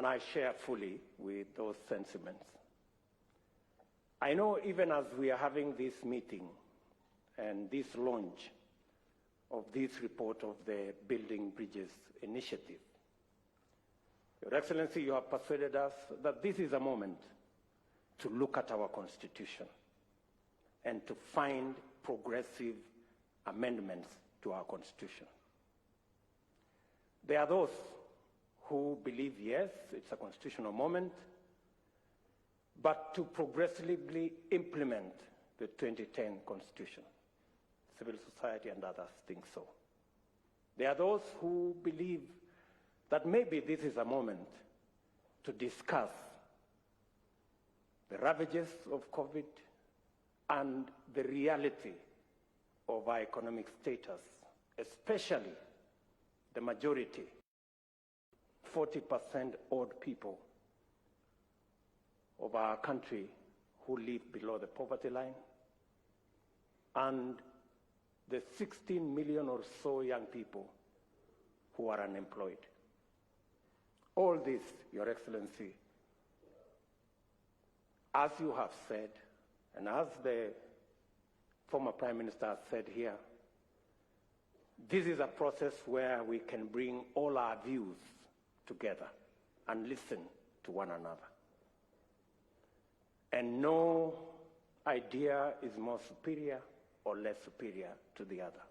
and I share fully with those sentiments. I know even as we are having this meeting and this launch of this report of the Building Bridges Initiative, Your Excellency, you have persuaded us that this is a moment to look at our Constitution and to find progressive amendments to our Constitution. There are those who believe, yes, it's a constitutional moment, but to progressively implement the 2010 Constitution. Civil society and others think so. There are those who believe that maybe this is a moment to discuss the ravages of COVID and the reality of our economic status, especially the majority, 40% odd people of our country who live below the poverty line, and the 16 million or so young people who are unemployed. All this, Your Excellency, as you have said, and as the former Prime Minister has said here, this is a process where we can bring all our views together and listen to one another. And no idea is more superior or less superior to the other.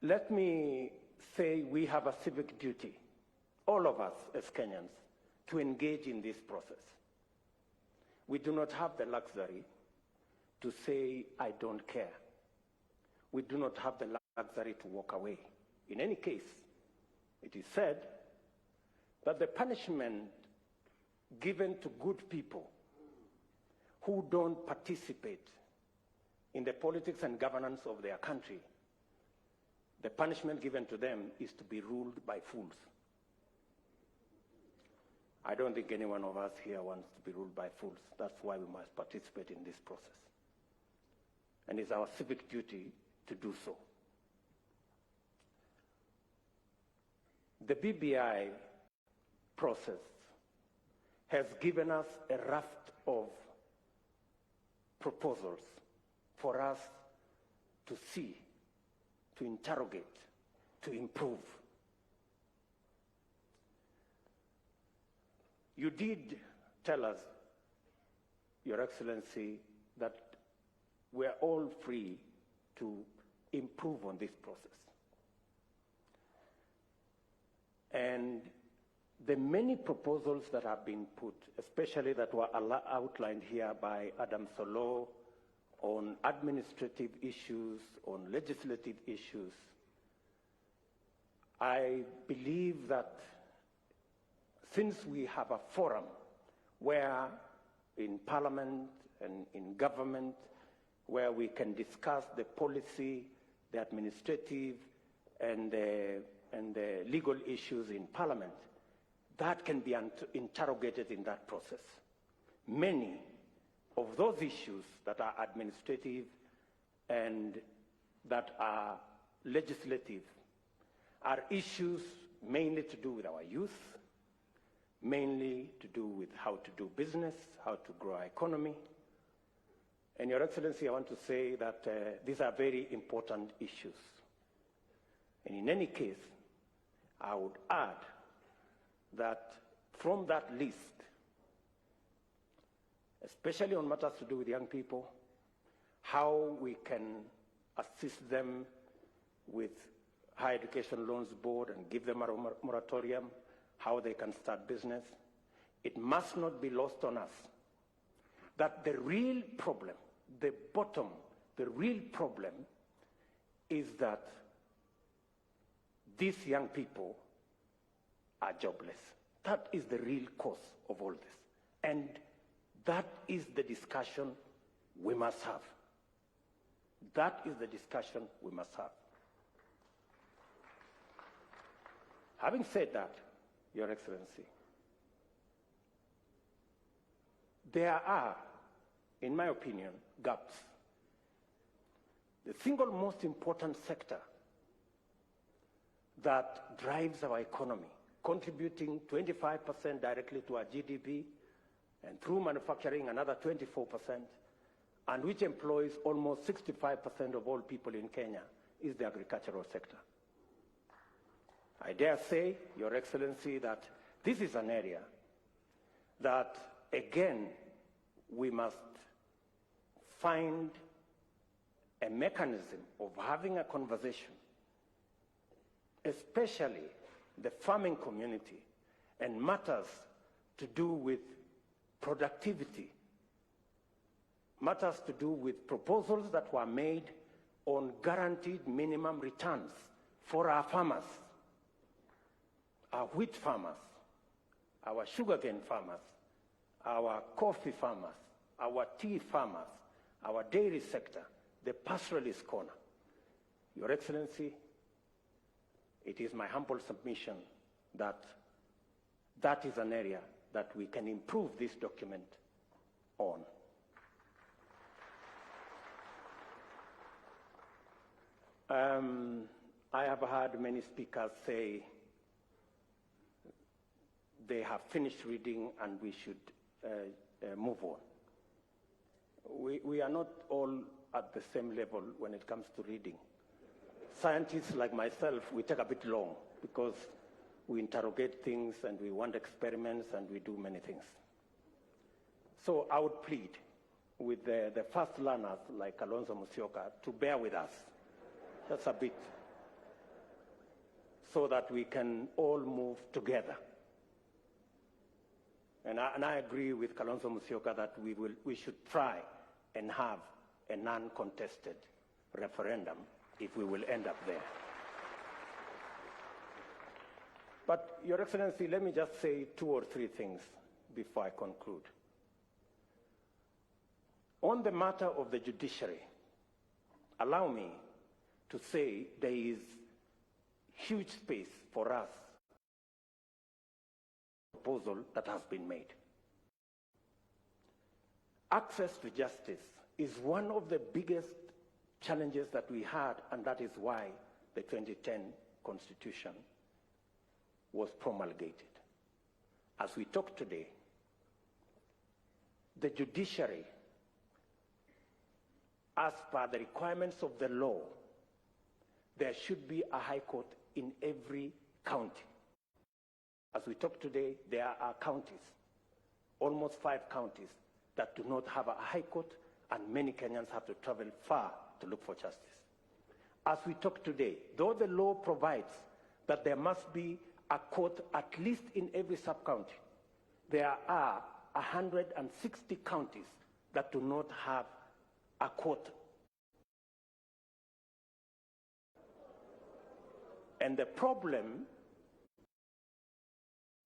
Let me say we have a civic duty, all of us as Kenyans, to engage in this process. We do not have the luxury to say, I don't care. We do not have the luxury to walk away. In any case, it is said that the punishment given to good people who don't participate in the politics and governance of their country, the punishment given to them is to be ruled by fools. I don't think any one of us here wants to be ruled by fools. That's why we must participate in this process. And it's our civic duty to do so. The BBI process has given us a raft of proposals for us to see, to interrogate, to improve. You did tell us, Your Excellency, that we're all free to improve on this process. And the many proposals that have been put, especially that were outlined here by Adam Solo on administrative issues, on legislative issues, I believe that since we have a forum where in Parliament and in government, where we can discuss the policy, the administrative, and the legal issues in Parliament, that can be interrogated in that process. Many of those issues that are administrative and that are legislative are issues mainly to do with our youth, mainly to do with how to do business, how to grow our economy. And Your Excellency, I want to say that these are very important issues. And in any case, I would add that from that list, especially on matters to do with young people, how we can assist them with Higher Education Loans Board and give them a moratorium, how they can start business, it must not be lost on us that the real problem, the real problem is that these young people are jobless. That is the real cause of all this. And that is the discussion we must have. That is the discussion we must have. Having said that, Your Excellency, there are, in my opinion, gaps. The single most important sector that drives our economy, contributing 25% directly to our GDP, and through manufacturing another 24%, and which employs almost 65% of all people in Kenya, is the agricultural sector. I dare say, Your Excellency, that this is an area that, again, we must find a mechanism of having a conversation, especially the farming community, and matters to do with productivity, matters to do with proposals that were made on guaranteed minimum returns for our farmers, our wheat farmers, our sugarcane farmers, our coffee farmers, our tea farmers, our dairy sector, the pastoralist corner. Your Excellency, it is my humble submission that that is an area that we can improve this document on. I have heard many speakers say they have finished reading and we should move on. We are not all at the same level when it comes to reading. Scientists like myself, we take a bit long because we interrogate things and we want experiments and we do many things. So I would plead with the first learners like Kalonzo Musyoka to bear with us just a bit so that we can all move together. And I agree with Kalonzo Musyoka that we should try and have a non-contested referendum if we will end up there. But, Your Excellency, let me just say 2 or 3 things before I conclude. On the matter of the judiciary, allow me to say there is huge space for us proposal that has been made. Access to justice is one of the biggest challenges that we had, and that is why the 2010 Constitution was promulgated. As we talk today, the judiciary, as per the requirements of the law, there should be a high court in every county. As we talk today, there are counties, almost 5 counties, that do not have a high court, and many Kenyans have to travel far to look for justice. As we talk today, though the law provides that there must be a court at least in every sub-county, there are 160 counties that do not have a court. And the problem,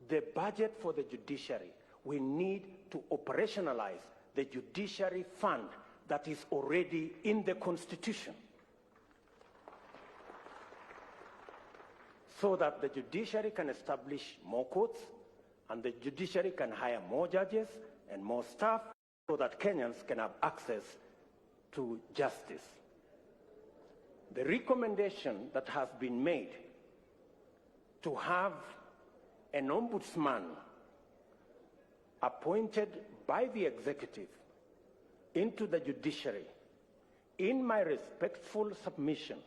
the budget for the judiciary, we need to operationalize the judiciary fund that is already in the Constitution, so that the judiciary can establish more courts and the judiciary can hire more judges and more staff so that Kenyans can have access to justice. The recommendation that has been made to have an ombudsman appointed by the executive into the judiciary, in my respectful submission,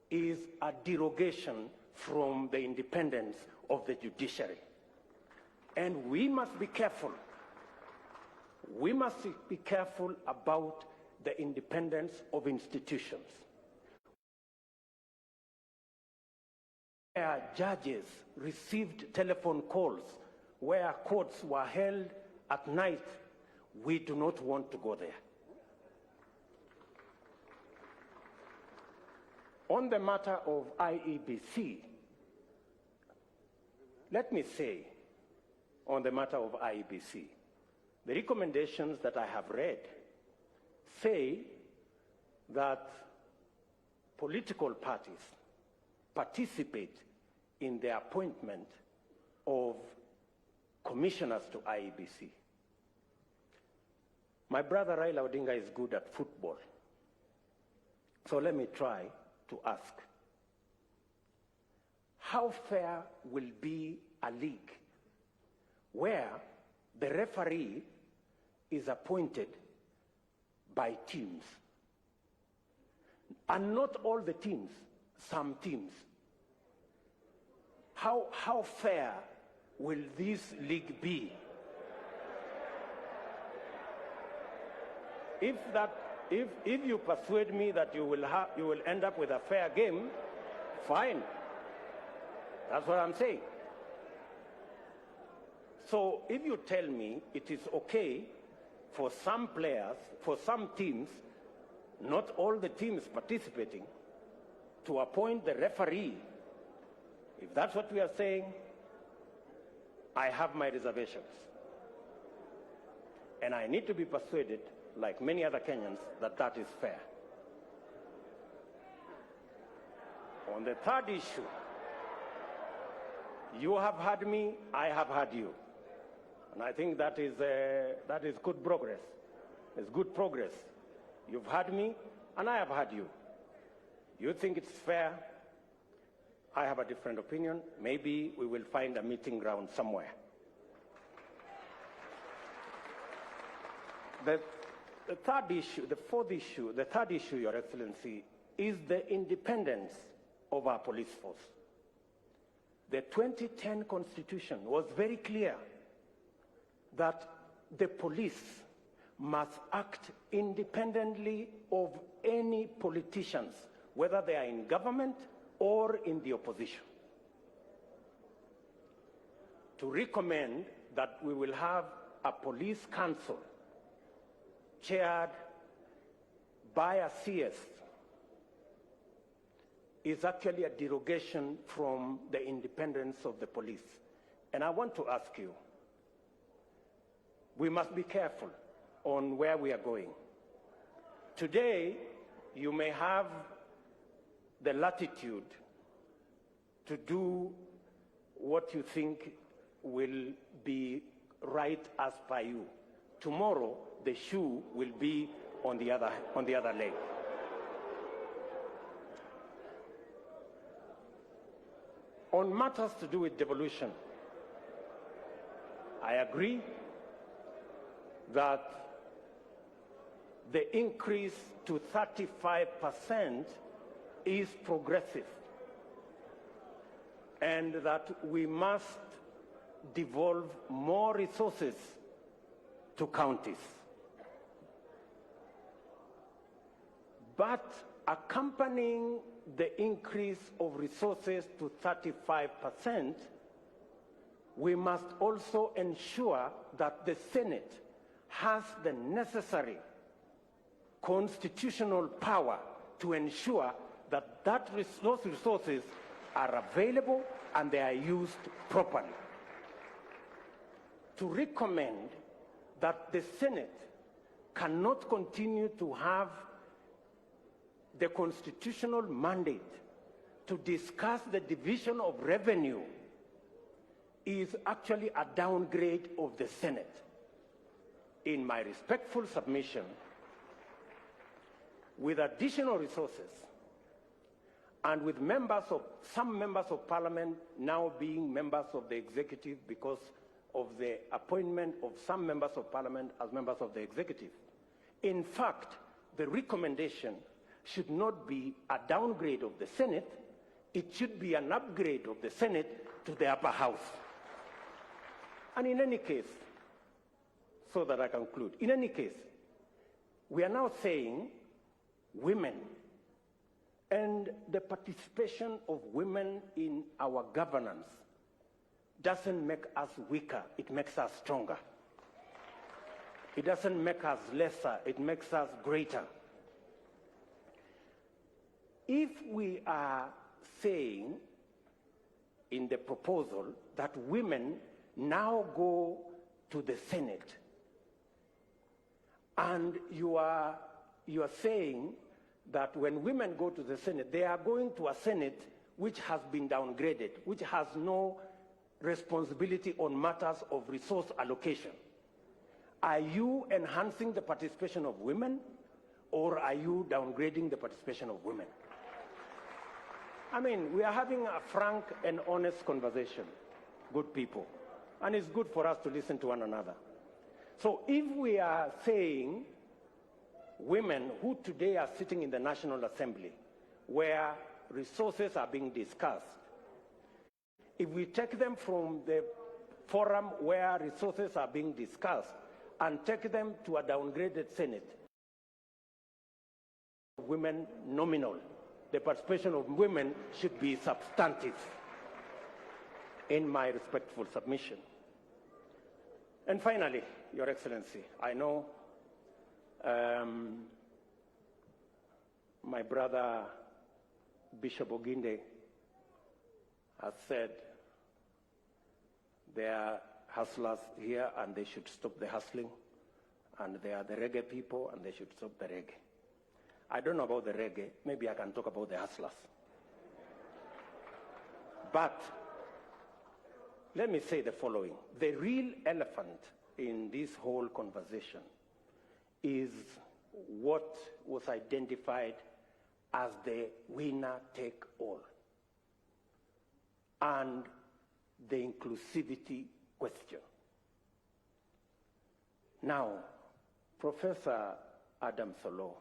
is a derogation from the independence of the judiciary. And we must be careful. We must be careful about the independence of institutions. Where judges received telephone calls, where courts were held at night, we do not want to go there. On the matter of IEBC, let me say, on the matter of IEBC, the recommendations that I have read say that political parties participate in the appointment of commissioners to IEBC. My brother Raila Odinga is good at football. So let me try to ask. how fair will be a league where the referee is appointed by teams? And not all the teams, some teams. How fair will this league be? If you persuade me that you will end up with a fair game, fine. That's what I'm saying. So if you tell me it is okay for some players, for some teams, not all the teams participating, to appoint the referee, if that's what we are saying, I have my reservations. And I need to be persuaded, like many other Kenyans, that that is fair. On the third issue, you have had me, I have had you. And I think that is good progress. It's good progress. You've had me, and I have had you. You think it's fair? I have a different opinion. Maybe we will find a meeting ground somewhere. The third issue, the third issue, Your Excellency, is the independence of our police force. The 2010 Constitution was very clear that the police must act independently of any politicians, whether they are in government or in the opposition. To recommend that we will have a police council chaired by a CS is actually a derogation from the independence of the police. And I want to ask you, we must be careful on where we are going. Today, you may have the latitude to do what you think will be right as per you. Tomorrow, the shoe will be on the other leg. On matters to do with devolution, I agree that the increase to 35% is progressive, and that we must devolve more resources to counties. But accompanying the increase of resources to 35%, we must also ensure that the Senate has the necessary constitutional power to ensure that those resources are available and they are used properly. To recommend that the Senate cannot continue to have the constitutional mandate to discuss the division of revenue is actually a downgrade of the Senate. In my respectful submission, with additional resources and with some members of parliament now being members of the executive because of the appointment of some members of parliament as members of the executive. In fact, the recommendation should not be a downgrade of the Senate, it should be an upgrade of the Senate to the upper house. And in any case, so that I conclude, in any case, we are now saying women and the participation of women in our governance doesn't make us weaker, it makes us stronger. It doesn't make us lesser, it makes us greater. If we are saying in the proposal that women now go to the Senate, and you are saying that when women go to the Senate, they are going to a Senate which has been downgraded, which has no responsibility on matters of resource allocation. Are you enhancing the participation of women, or are you downgrading the participation of women? I mean, we are having a frank and honest conversation, good people. And it's good for us to listen to one another. So if we are saying women who today are sitting in the National Assembly, where resources are being discussed, if we take them from the forum where resources are being discussed and take them to a downgraded Senate, women nominal, the participation of women should be substantive, in my respectful submission. And finally, Your Excellency, I know my brother Bishop Oginde has said there are hustlers here and they should stop the hustling, and they are the reggae people and they should stop the reggae. I don't know about the reggae, maybe I can talk about the hustlers. But let me say the following. The real elephant in this whole conversation is what was identified as the winner-take-all and the inclusivity question. Now, Professor Adam Solo,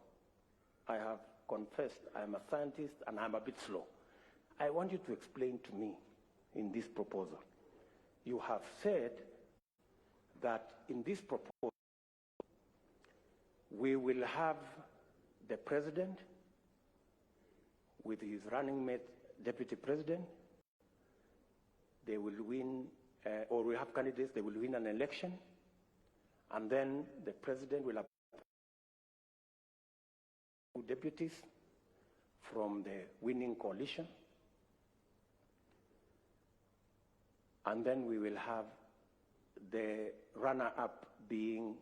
I have confessed I'm a scientist and I'm a bit slow. I want you to explain to me in this proposal. You have said that in this proposal, we will have the president with his running mate, deputy president. They will win, or we have candidates, they will win an election, and then the president will appoint deputies from the winning coalition, and then we will have the runner-up being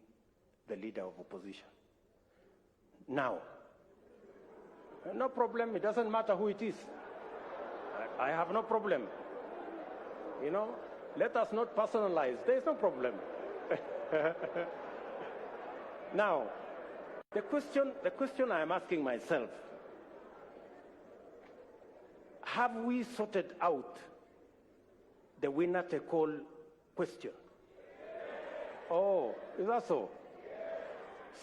the leader of opposition. Now, no problem, it doesn't matter who it is. I have no problem. You know, let us not personalize, there is no problem. Now, the question I am asking myself, have we sorted out the winner-take-all question? Oh, is that so?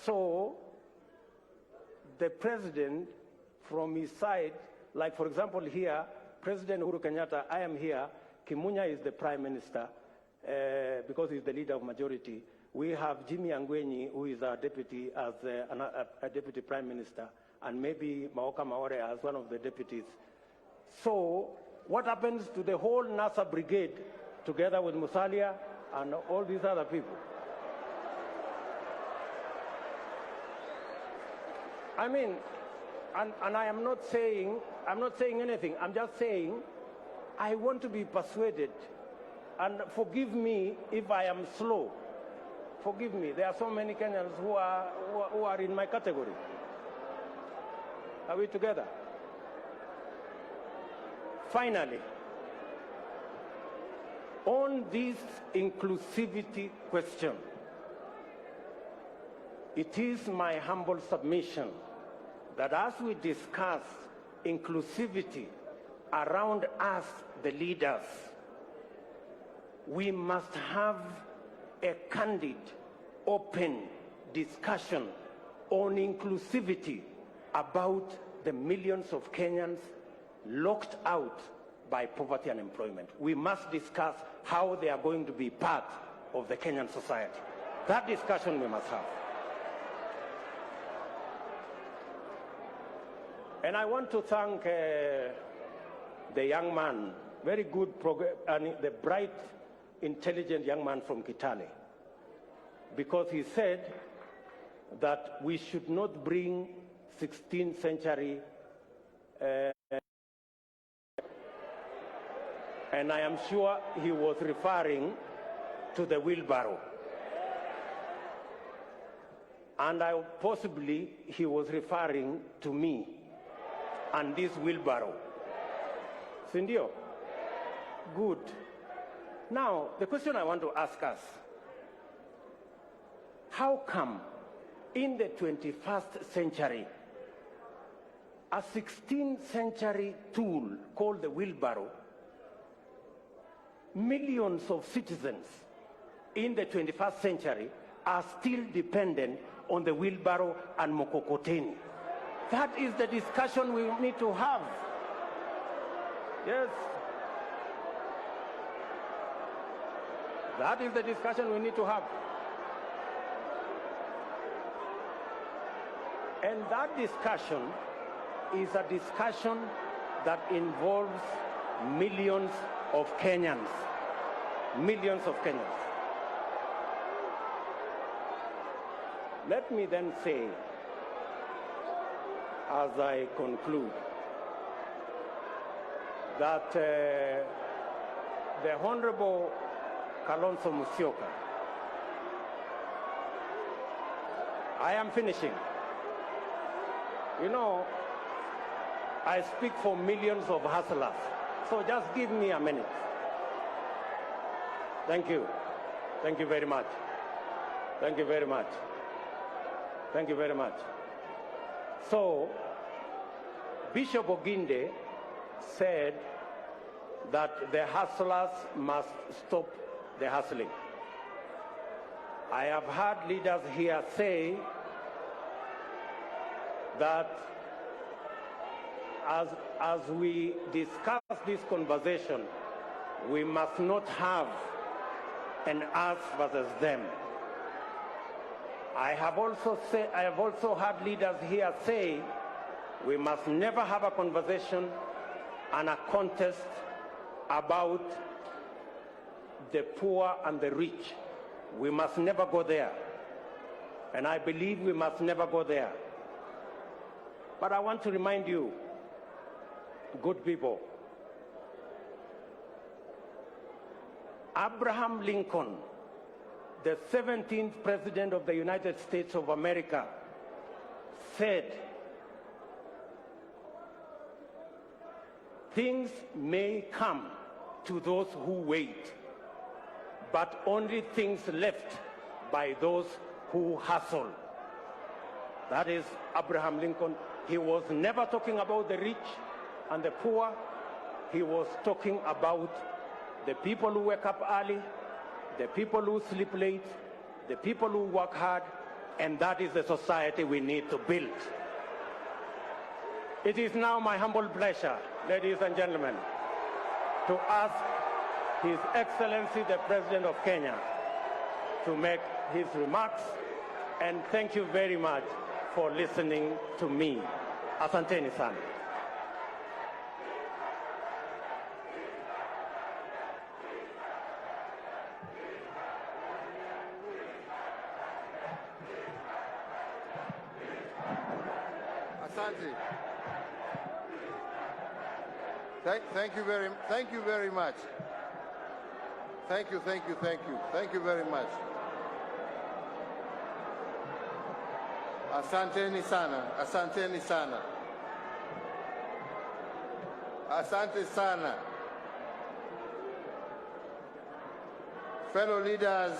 So, the president from his side, like for example here, President Uhuru Kenyatta, I am here, Kimunya is the prime minister, because he's the leader of majority. We have Jimmy Angwenyi, who is our deputy, as a deputy prime minister, and maybe Maoka Maore as one of the deputies. So, what happens to the whole NASA brigade, together with Musalia and all these other people? I mean, and I am not saying anything. I'm just saying, I want to be persuaded, and forgive me if I am slow. Forgive me. There are so many Kenyans who are in my category. Are we together? Finally, on this inclusivity question, it is my humble submission that as we discuss inclusivity around us, the leaders, we must have a candid, open discussion on inclusivity about the millions of Kenyans locked out by poverty and unemployment. We must discuss how they are going to be part of the Kenyan society. That discussion we must have. And I want to thank the young man, very good, and the bright, intelligent young man from Kitale, because he said that we should not bring 16th century and I am sure he was referring to the wheelbarrow. And possibly he was referring to me and this wheelbarrow. Sindio? Good. Now, the question I want to ask us, how come in the 21st century a 16th century tool called the wheelbarrow, millions of citizens in the 21st century are still dependent on the wheelbarrow and mokokoteni. That is the discussion we need to have. Yes. That is the discussion we need to have. And that discussion is a discussion that involves millions of Kenyans. Millions of Kenyans. Let me then say, as I conclude, that the Honorable Kalonzo Musyoka, I am finishing. You know, I speak for millions of hustlers, so just give me a minute. Thank you. Thank you very much. Thank you very much. Thank you very much. So, Bishop Oginde said that the hustlers must stop the hustling. I have heard leaders here say that as we discuss this conversation, we must not have an us versus them. I have also heard leaders here say we must never have a conversation and a contest about the poor and the rich. We must never go there. And I believe we must never go there. But I want to remind you, good people, Abraham Lincoln, the 17th President of the United States of America, said, "Things may come to those who wait, but only things left by those who hustle." That is Abraham Lincoln. He was never talking about the rich and the poor. He was talking about the people who wake up early, the people who sleep late, the people who work hard, and that is the society we need to build. It is now my humble pleasure, ladies and gentlemen, to ask His Excellency the President of Kenya to make his remarks, and thank you very much for listening to me. Asanteni sana. Asante. Thank you very much. Thank you very much. Asanteni sana. Asante sana. Fellow leaders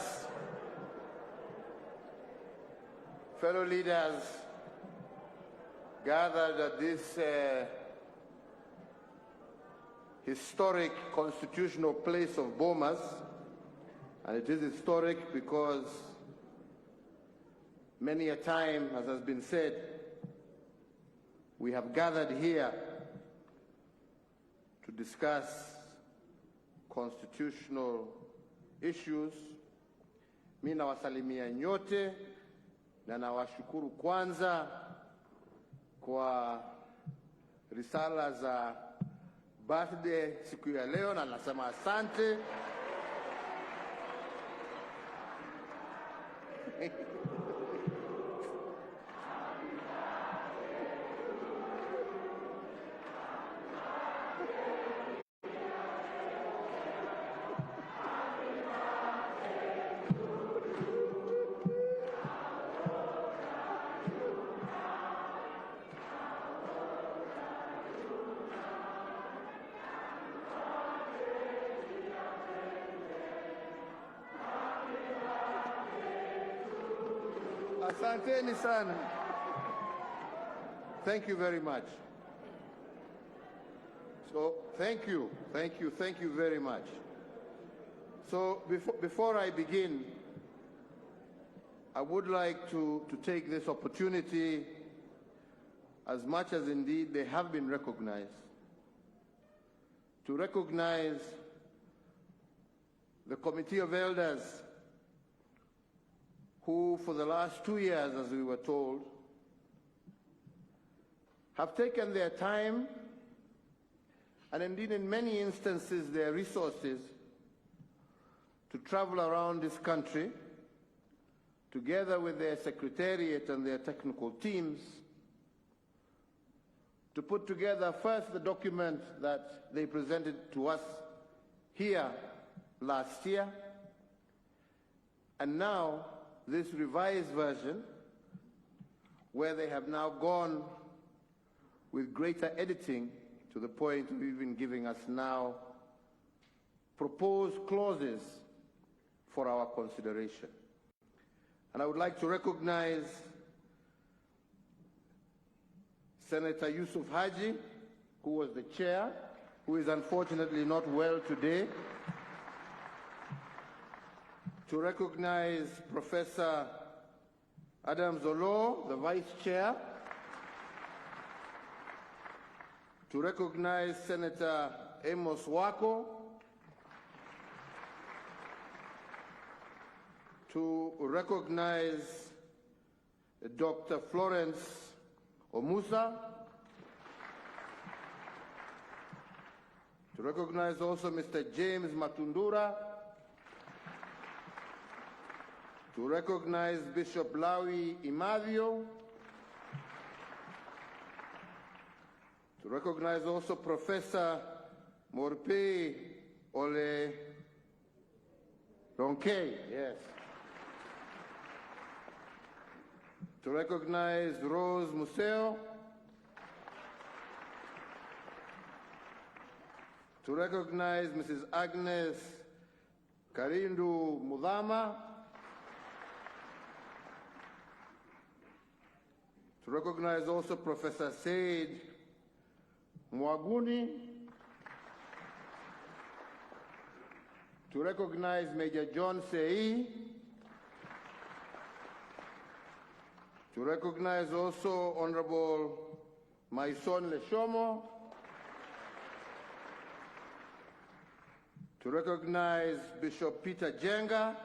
gathered at this historic constitutional place of Bomas, and it is historic because many a time, as has been said, we have gathered here to discuss constitutional issues. Mimi nawasalimia nyote na nawashukuru kwanza kwa risala za birthday siku ya leo, na nasema asante. Asanteni sana. Thank you very much. Thank you very much. So before I begin, I would like to take this opportunity, as much as indeed they have been recognized, to recognize the Committee of Elders who, for the last 2 years, as we were told, have taken their time and indeed in many instances their resources to travel around this country together with their secretariat and their technical teams to put together first the document that they presented to us here last year, and now this revised version where they have now gone with greater editing to the point of even giving us now proposed clauses for our consideration. And I would like to recognize Senator Yusuf Haji, who was the chair, who is unfortunately not well today. To recognize Professor Adam Zolo, the vice chair. To recognize Senator Amos Wako. To recognize Dr. Florence Omusa. To recognize also Mr. James Matundura. To recognize Bishop Lawi Imavio. To recognize also Professor Morpe Ole Ronke, yes. To recognize Rose Museo. To recognize Mrs. Agnes Karindu Mudama. To recognize also Professor Said Mwaguni. To recognize Major John Sei. To recognize also Honorable Maison Leshomo. To recognize Bishop Peter Jenga.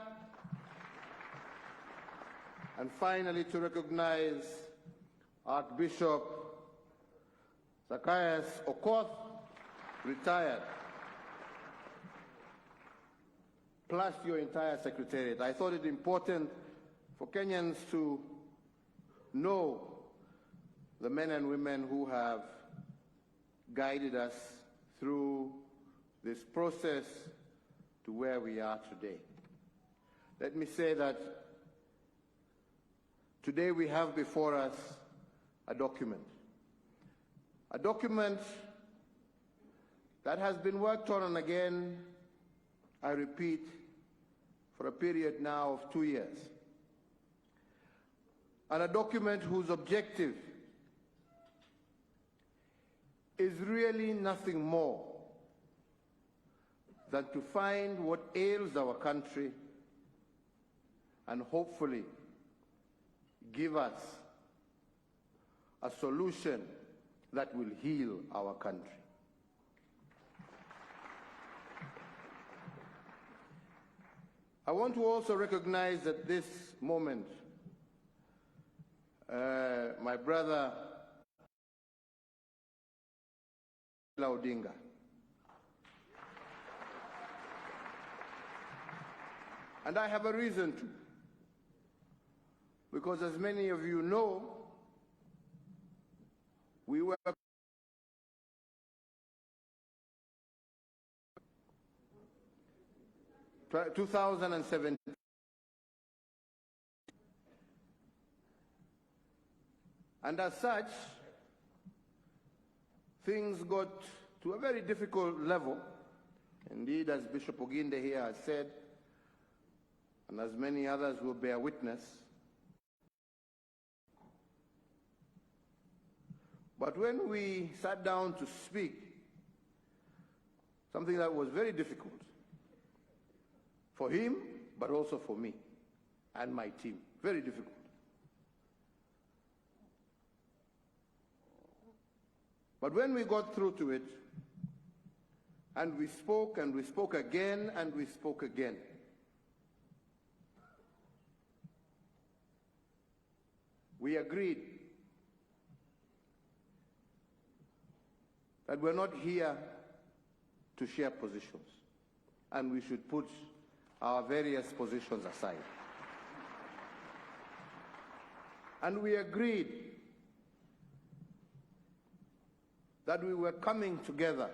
And finally to recognize Archbishop Zacchaeus Okoth, retired, plus your entire secretariat. I thought it important for Kenyans to know the men and women who have guided us through this process to where we are today. Let me say that today we have before us a document that has been worked on and again, I repeat, for a period now of 2 years. And a document whose objective is really nothing more than to find what ails our country and hopefully give us a solution that will heal our country. I want to also recognize at this moment my brother Odinga. And I have a reason to, because as many of you know, we were 2017. And as such, things got to a very difficult level. Indeed, as Bishop Oginde here has said, and as many others will bear witness, but when we sat down to speak, something that was very difficult for him, but also for me and my team. Very difficult. But when we got through to it, and we spoke again, and we spoke again, we agreed that we're not here to share positions, and we should put our various positions aside. And we agreed that we were coming together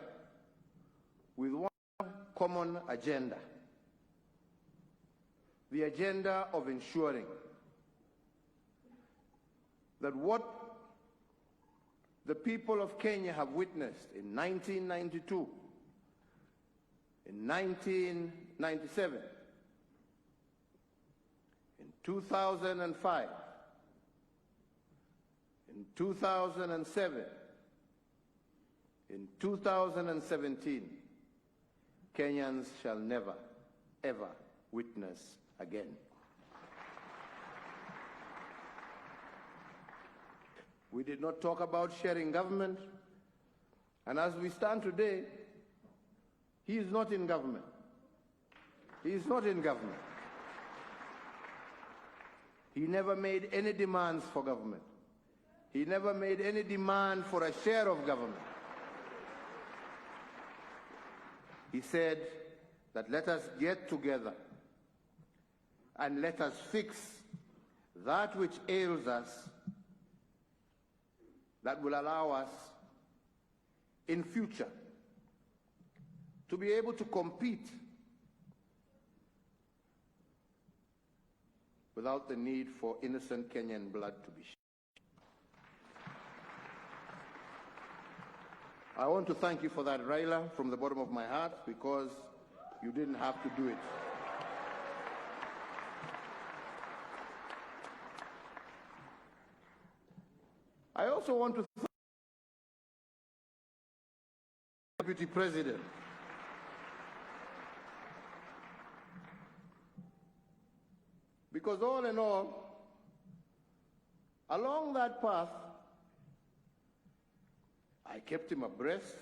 with one common agenda, the agenda of ensuring that what the people of Kenya have witnessed in 1992, in 1997, in 2005, in 2007, in 2017, Kenyans shall never, ever witness again. We did not talk about sharing government, and as we stand today, he is not in government. He is not in government. He never made any demands for government. He never made any demand for a share of government. He said that let us get together and let us fix that which ails us, that will allow us in future to be able to compete without the need for innocent Kenyan blood to be shed. I want to thank you for that, Raila, from the bottom of my heart, because you didn't have to do it. I also want to thank the Deputy President. Because all in all, along that path, I kept him abreast